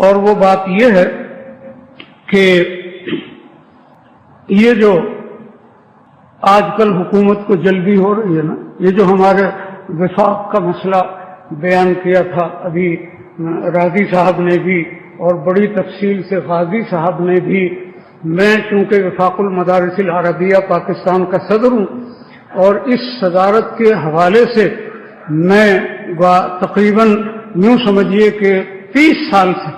اور وہ بات یہ ہے کہ یہ جو آج کل حکومت کو جلدی ہو رہی ہے نا، یہ جو ہمارے وفاق کا مسئلہ بیان کیا تھا ابھی راضی صاحب نے بھی اور بڑی تفصیل سے غازی صاحب نے بھی، میں چونکہ وفاق المدارس العربیہ پاکستان کا صدر ہوں اور اس صدارت کے حوالے سے میں تقریباً یوں سمجھیے کہ 30 سال سے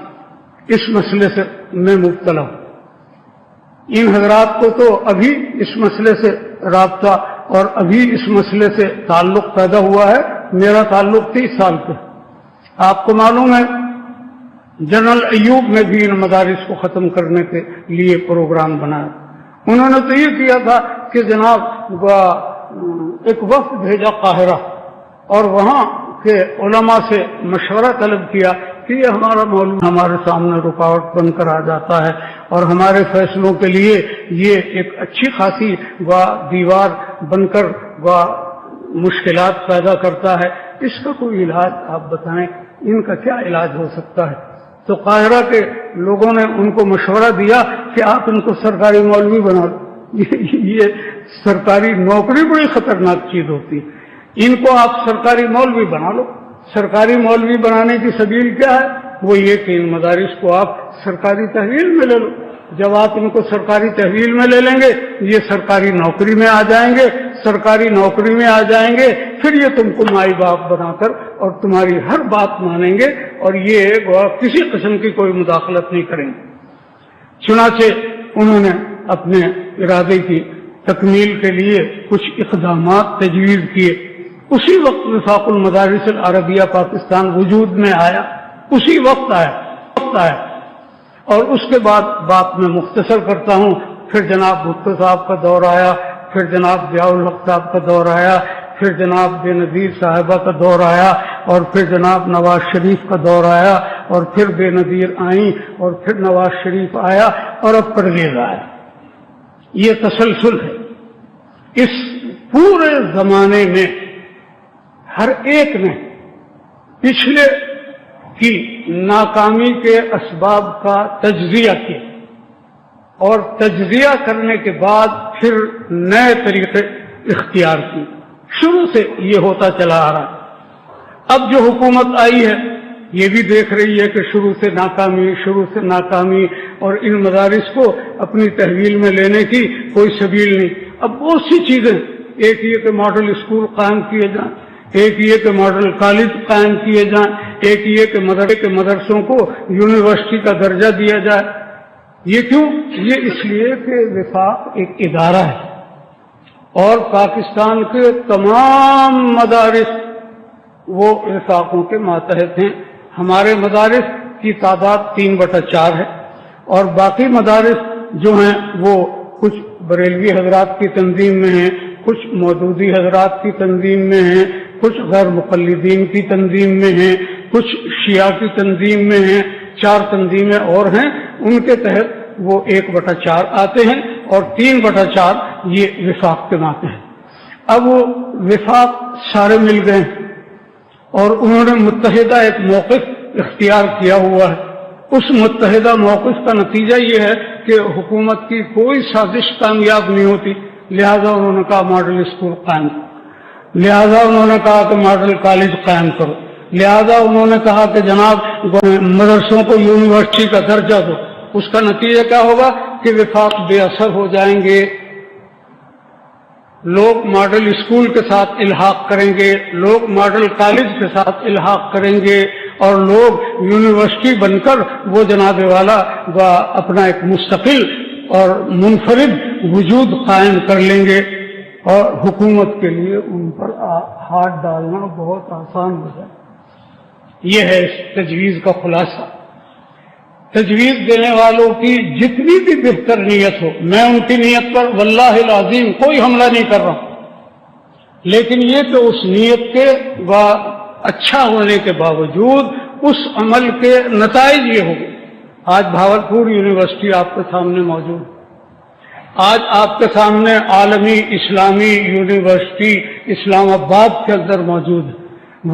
اس مسئلے سے میں مبتلا ہوں۔ ان حضرات کو تو ابھی اس مسئلے سے رابطہ اور ابھی اس مسئلے سے تعلق پیدا ہوا ہے، میرا تعلق 30 سال سے۔ آپ کو معلوم ہے جنرل ایوب نے بھی ان مدارس کو ختم کرنے کے لیے پروگرام بنایا۔ انہوں نے تو یہ کیا تھا کہ جناب ایک وفد بھیجا قاہرہ اور وہاں کے علماء سے مشورہ طلب کیا کہ یہ ہمارا مولوی ہمارے سامنے رکاوٹ بن کر آ جاتا ہے اور ہمارے فیصلوں کے لیے یہ ایک اچھی خاصی دیوار بن کر مشکلات پیدا کرتا ہے، اس کا کوئی علاج آپ بتائیں، ان کا کیا علاج ہو سکتا ہے؟ تو قاہرہ کے لوگوں نے ان کو مشورہ دیا کہ آپ ان کو سرکاری مولوی بنا لو۔ یہ سرکاری نوکری بڑی خطرناک چیز ہوتی ہے، ان کو آپ سرکاری مولوی بنا لو۔ سرکاری مولوی بنانے کی سبیل کیا ہے؟ وہ یہ کہ ان مدارس کو آپ سرکاری تحویل میں لے لو۔ جب آپ ان کو سرکاری تحویل میں لے لیں گے یہ سرکاری نوکری میں آ جائیں گے، سرکاری نوکری میں آ جائیں گے، پھر یہ تم کو مائی باپ بنا کر اور تمہاری ہر بات مانیں گے اور یہ کسی قسم کی کوئی مداخلت نہیں کریں گے۔ چنانچہ انہوں نے اپنے ارادے کی تکمیل کے لیے کچھ اقدامات تجویز کیے۔ اسی وقت وفاق المدارس العربیہ پاکستان وجود میں آیا، اسی وقت آیا اور اس کے بعد بات میں مختصر کرتا ہوں۔ پھر جناب بھٹو صاحب کا دور آیا، پھر جناب ضیاء الحق صاحب کا دور آیا، پھر جناب بے نظیر صاحبہ کا دور آیا اور پھر جناب نواز شریف کا دور آیا اور پھر بے نظیر آئیں اور پھر نواز شریف آیا اور اب پرویز آیا۔ یہ تسلسل ہے۔ اس پورے زمانے میں ہر ایک نے پچھلے کی ناکامی کے اسباب کا تجزیہ کیا اور تجزیہ کرنے کے بعد پھر نئے طریقے اختیار کیے۔ شروع سے یہ ہوتا چلا آ رہا ہے۔ اب جو حکومت آئی ہے یہ بھی دیکھ رہی ہے کہ شروع سے ناکامی اور ان مدارس کو اپنی تحویل میں لینے کی کوئی سبیل نہیں۔ اب بہت سی چیزیں، ایک یہ کہ ماڈل اسکول قائم کیے جائیں، ایک یہ کہ ماڈل کالج قائم کیے جائیں، ایک یہ کہ مدرسوں کو یونیورسٹی کا درجہ دیا جائے۔ یہ کیوں؟ یہ اس لیے کہ وفاق ایک ادارہ ہے اور پاکستان کے تمام مدارس وہ وفاقوں کے ماتحت ہیں۔ ہمارے مدارس کی تعداد 3/4 ہے اور باقی مدارس جو ہیں وہ کچھ بریلوی حضرات کی تنظیم میں ہیں، کچھ مودودی حضرات کی تنظیم میں ہیں، کچھ غیر مقلدین کی تنظیم میں ہیں، کچھ شیعہ کی تنظیم میں ہیں، 4 تنظیمیں اور ہیں، ان کے تحت وہ 1/4 آتے ہیں اور 3/4 یہ وفاق کے ناطے ہیں۔ اب وہ وفاق سارے مل گئے اور انہوں نے متحدہ ایک موقف اختیار کیا ہوا ہے۔ اس متحدہ موقف کا نتیجہ یہ ہے کہ حکومت کی کوئی سازش کامیاب نہیں ہوتی، لہذا انہوں نے کہا ماڈل اسکول قائم کرو، لہذا انہوں نے کہا کہ ماڈل کالج قائم کرو، لہذا انہوں نے کہا کہ جناب مدرسوں کو یونیورسٹی کا درجہ دو۔ اس کا نتیجہ کیا ہوگا کہ وفاق بے اثر ہو جائیں گے، لوگ ماڈل اسکول کے ساتھ الحاق کریں گے، لوگ ماڈل کالج کے ساتھ الحاق کریں گے اور لوگ یونیورسٹی بن کر وہ جناب والا اپنا ایک مستقل اور منفرد وجود قائم کر لیں گے اور حکومت کے لیے ان پر ہاتھ ڈالنا بہت آسان ہو جائے۔ یہ ہے اس تجویز کا خلاصہ۔ تجویز دینے والوں کی جتنی بھی بہتر نیت ہو، میں ان کی نیت پر واللہ العظیم کوئی حملہ نہیں کر رہا ہوں، لیکن یہ کہ اس نیت کے اچھا ہونے کے باوجود اس عمل کے نتائج یہ ہو گئے۔ آج بھاولپور یونیورسٹی آپ کے سامنے موجود ہے، آج آپ کے سامنے عالمی اسلامی یونیورسٹی اسلام آباد کے اندر موجود ہے۔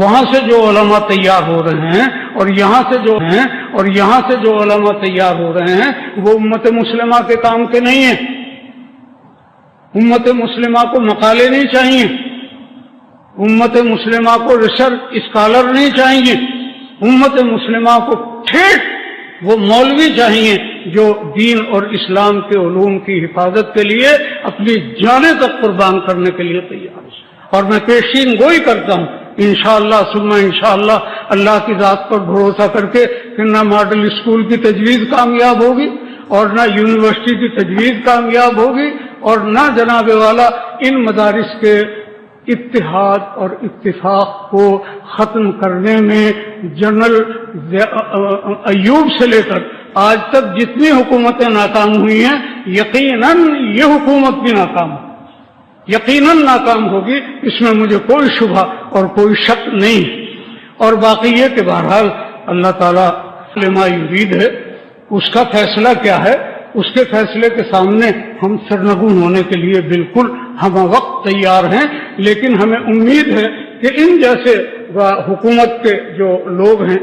وہاں سے جو علماء تیار ہو رہے ہیں اور یہاں سے جو ہیں اور یہاں سے جو علماء تیار ہو رہے ہیں وہ امت مسلمہ کے کام کے نہیں ہیں. امت مسلمہ کو مقالے نہیں چاہیے، امت مسلمہ کو ریسرچ اسکالر نہیں چاہیے، امت مسلمہ کو ٹھیک وہ مولوی چاہیے جو دین اور اسلام کے علوم کی حفاظت کے لیے اپنی جانیں تک قربان کرنے کے لیے تیار ہے. اور میں پیشین گوئی کرتا ہوں انشاءاللہ ثم انشاءاللہ اللہ کی ذات پر بھروسہ کر کے کہ نہ ماڈل اسکول کی تجویز کامیاب ہوگی اور نہ یونیورسٹی کی تجویز کامیاب ہوگی اور نہ جناب والا ان مدارس کے اتحاد اور اتفاق کو ختم کرنے میں جنرل ایوب سے لے کر آج تک جتنی حکومتیں ناکام ہوئی ہیں یقیناً یہ حکومت بھی ناکام ہوگی، یقیناً ناکام ہوگی، اس میں مجھے کوئی شبہ اور کوئی شک نہیں. اور باقی یہ کہ بہرحال اللہ تعالیٰ لما یرید ہے، اس کا فیصلہ کیا ہے، اس کے فیصلے کے سامنے ہم سرنگو ہونے کے لیے بالکل ہم وقت تیار ہیں. لیکن ہمیں امید ہے کہ ان جیسے حکومت کے جو لوگ ہیں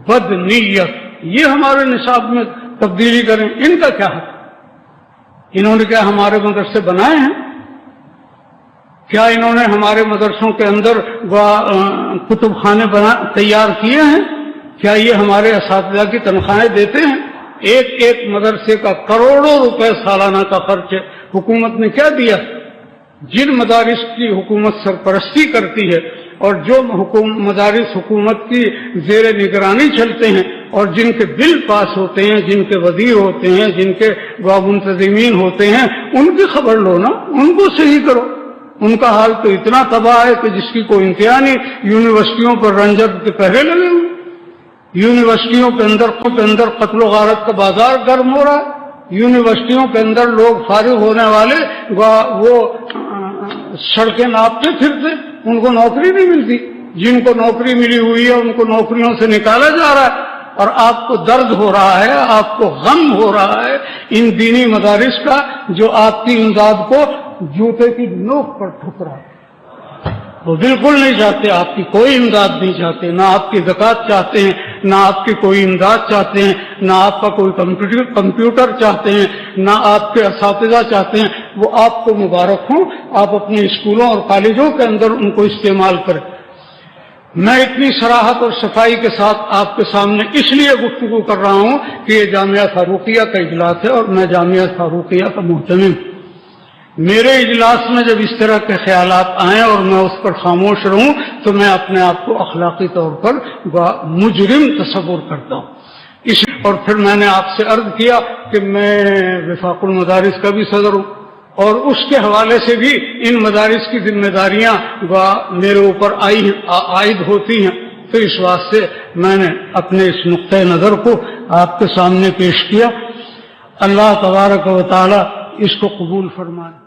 بد نیت یہ ہمارے نصاب میں تبدیلی کریں. ان کا کیا ہے؟ انہوں نے کیا ہمارے مدرسے بنائے ہیں؟ کیا انہوں نے ہمارے مدرسوں کے اندر کتب خانے تیار کیے ہیں؟ کیا یہ ہمارے اساتذہ کی تنخواہیں دیتے ہیں؟ ایک ایک مدرسے کا کروڑوں روپے سالانہ کا خرچ حکومت نے کیا دیا؟ جن مدارس کی حکومت سرپرستی کرتی ہے اور جو مدارس حکومت کی زیر نگرانی چلتے ہیں اور جن کے بل پاس ہوتے ہیں، جن کے وزیر ہوتے ہیں، جن کے منتظمین ہوتے ہیں، ان کی خبر لو نا، ان کو صحیح کرو. ان کا حال تو اتنا تباہ ہے کہ جس کی کوئی انتہا نہیں. یونیورسٹیوں پر رنجر کے پہرے لگے ہوئے، یونیورسٹیوں کے اندر قتل و غارت کا بازار گرم ہو رہا ہے. یونیورسٹیوں کے اندر لوگ فارغ ہونے والے وہ سڑکیں ناپتے پھرتے، ان کو نوکری نہیں ملتی. جن کو نوکری ملی ہوئی ہے ان کو نوکریوں سے نکالا جا رہا ہے. اور آپ کو درد ہو رہا ہے، آپ کو غم ہو رہا ہے ان دینی مدارس کا جو آپ کی امداد کو جوتے کی نوک پر ٹھک رہا ہے. وہ بالکل نہیں چاہتے، آپ کی کوئی امداد نہیں چاہتے، نہ آپ کی زکوٰۃ چاہتے ہیں، نہ آپ کی کوئی امداد چاہتے ہیں، نہ آپ کا کوئی کمپیوٹر چاہتے ہیں، نہ آپ کے اساتذہ چاہتے ہیں. وہ آپ کو مبارک ہوں، آپ اپنے اسکولوں اور کالجوں کے اندر ان کو استعمال کریں. میں اتنی صراحت اور صفائی کے ساتھ آپ کے سامنے اس لیے گفتگو کر رہا ہوں کہ یہ جامعہ فاروقیہ کا اجلاس ہے اور میں جامعہ فاروقیہ کا محتمم. میرے اجلاس میں جب اس طرح کے خیالات آئیں اور میں اس پر خاموش رہوں تو میں اپنے آپ کو اخلاقی طور پر مجرم تصور کرتا ہوں. اور پھر میں نے آپ سے عرض کیا کہ میں وفاق المدارس کا بھی صدر ہوں اور اس کے حوالے سے بھی ان مدارس کی ذمہ داریاں میرے اوپر عائد ہوتی ہیں. تو اس واسطے میں نے اپنے اس نقطۂ نظر کو آپ کے سامنے پیش کیا. اللہ تبارک و تعالی اس کو قبول فرمائے.